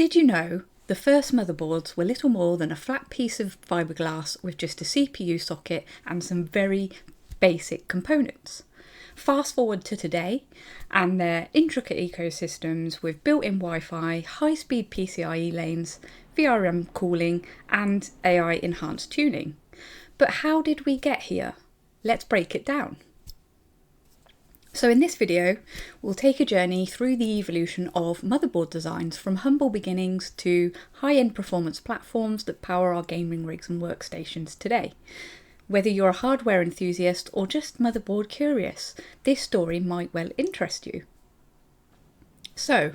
Did you know the first motherboards were little more than a flat piece of fiberglass with just a CPU socket and some very basic components? Fast forward to today, and their intricate ecosystems with built-in Wi-Fi, high-speed PCIe lanes, VRM cooling, and AI-enhanced tuning. But how did we get here? Let's break it down. So in this video, we'll take a journey through the evolution of motherboard designs from humble beginnings to high-end performance platforms that power our gaming rigs and workstations today. Whether you're a hardware enthusiast or just motherboard curious, this story might well interest you. So,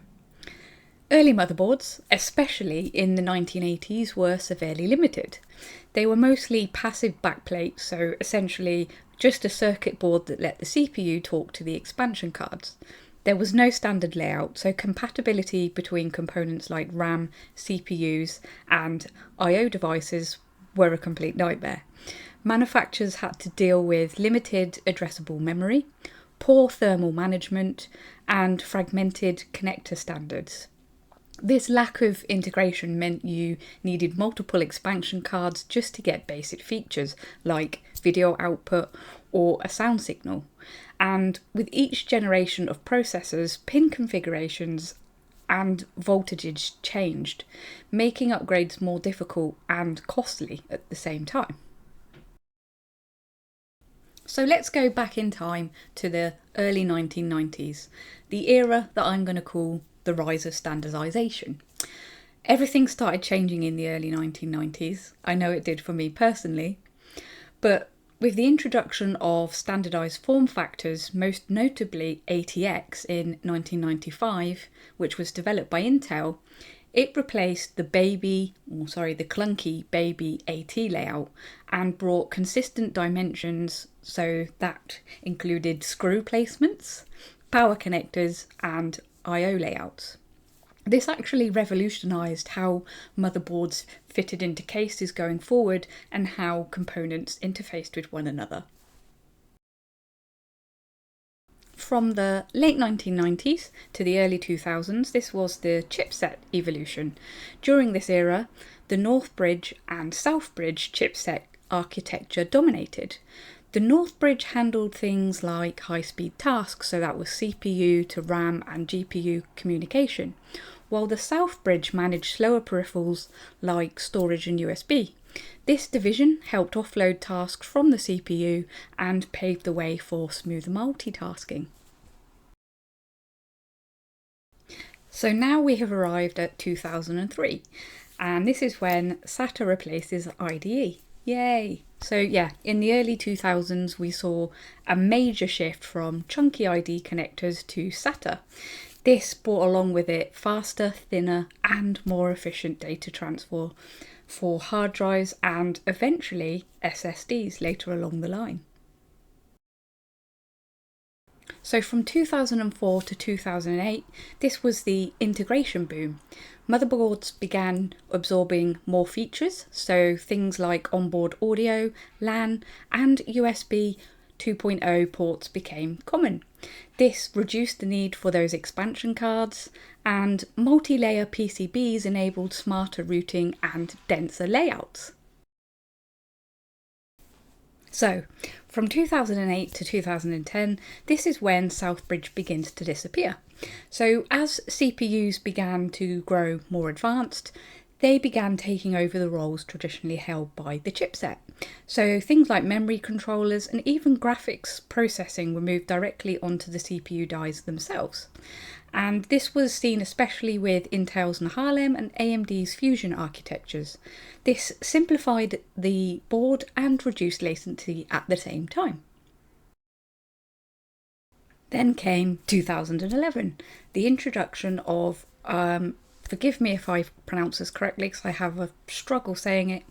early motherboards, especially in the 1980s, were severely limited. They were mostly passive backplates, so essentially just a circuit board that let the CPU talk to the expansion cards. There was no standard layout, so compatibility between components like RAM, CPUs, and I/O devices were a complete nightmare. Manufacturers had to deal with limited addressable memory, poor thermal management, and fragmented connector standards. This lack of integration meant you needed multiple expansion cards just to get basic features like video output or a sound signal. And with each generation of processors, pin configurations and voltages changed, making upgrades more difficult and costly at the same time. So let's go back in time to the early 1990s, the era that I'm going to call the rise of standardisation. Everything started changing in the early 1990s. I know it did for me personally, but with the introduction of standardised form factors, most notably ATX in 1995, which was developed by Intel, it replaced the clunky baby AT layout and brought consistent dimensions, so that included screw placements, power connectors, and I/O layouts. This actually revolutionised how motherboards fitted into cases going forward and how components interfaced with one another. From the late 1990s to the early 2000s, this was the chipset evolution. During this era, the North Bridge and South Bridge chipset architecture dominated. The North Bridge handled things like high-speed tasks, so that was CPU to RAM and GPU communication, while the South Bridge managed slower peripherals like storage and USB. This division helped offload tasks from the CPU and paved the way for smoother multitasking. So now we have arrived at 2003, and this is when SATA replaces IDE. Yay! So yeah, in the early 2000s we saw a major shift from chunky ID connectors to SATA. This brought along with it faster, thinner and more efficient data transfer for hard drives and eventually SSDs later along the line. So from 2004 to 2008, this was the integration boom. Motherboards began absorbing more features, so things like onboard audio, LAN and USB 2.0 ports became common. This reduced the need for those expansion cards, and multi-layer PCBs enabled smarter routing and denser layouts. So, from 2008 to 2010, this is when South Bridge begins to disappear. So as CPUs began to grow more advanced, they began taking over the roles traditionally held by the chipset. So things like memory controllers and even graphics processing were moved directly onto the CPU dies themselves. And this was seen especially with Intel's Harlem and AMD's Fusion architectures. This simplified the board and reduced latency at the same time. Then came 2011, the introduction of, forgive me if I pronounce this correctly because I have a struggle saying it,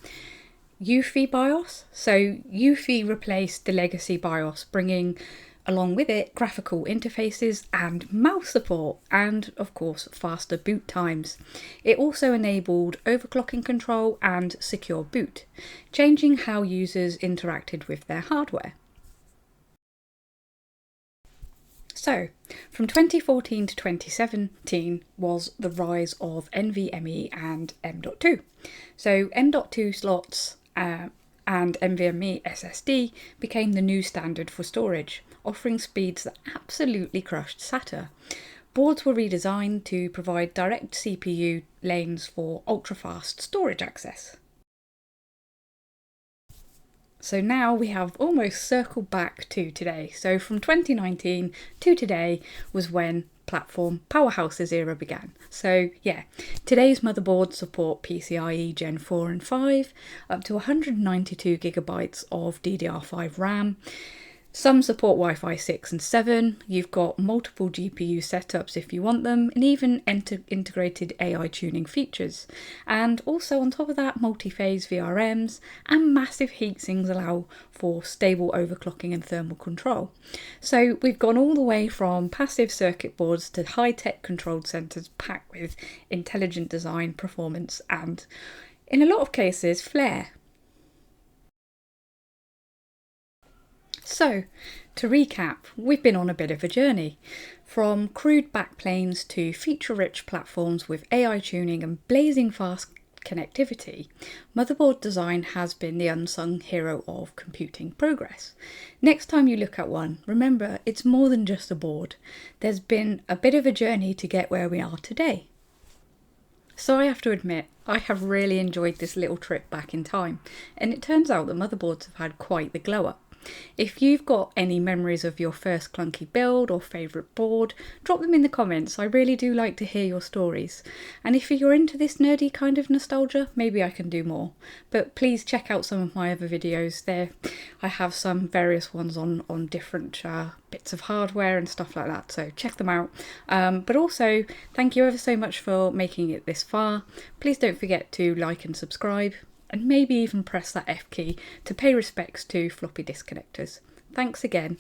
UEFI BIOS. So UEFI replaced the legacy BIOS, bringing along with it graphical interfaces and mouse support and of course faster boot times. It also enabled overclocking control and secure boot, changing how users interacted with their hardware. So, from 2014 to 2017 was the rise of NVMe and M.2. So, M.2 slots and NVMe SSD became the new standard for storage, offering speeds that absolutely crushed SATA. Boards were redesigned to provide direct CPU lanes for ultra-fast storage access. So now we have almost circled back to today. So from 2019 to today was when platform powerhouses era began. So yeah, today's motherboards support PCIe Gen 4 and 5, up to 192GB of DDR5 RAM. Some support Wi-Fi 6 and 7, you've got multiple GPU setups if you want them, and even integrated AI tuning features. And also on top of that, multi-phase VRMs and massive heatsinks allow for stable overclocking and thermal control. So we've gone all the way from passive circuit boards to high-tech controlled centres packed with intelligent design, performance and, in a lot of cases, flair. So, to recap, we've been on a bit of a journey. From crude backplanes to feature-rich platforms with AI tuning and blazing fast connectivity, motherboard design has been the unsung hero of computing progress. Next time you look at one, remember it's more than just a board. There's been a bit of a journey to get where we are today. So I have to admit, I have really enjoyed this little trip back in time, and it turns out that motherboards have had quite the glow up. If you've got any memories of your first clunky build or favourite board, drop them in the comments. I really do like to hear your stories. And if you're into this nerdy kind of nostalgia, maybe I can do more. But please check out some of my other videos there. I have some various ones on different bits of hardware and stuff like that, so check them out. But also, thank you ever so much for making it this far. Please don't forget to like and subscribe, and maybe even press that F key to pay respects to floppy disk connectors. Thanks again.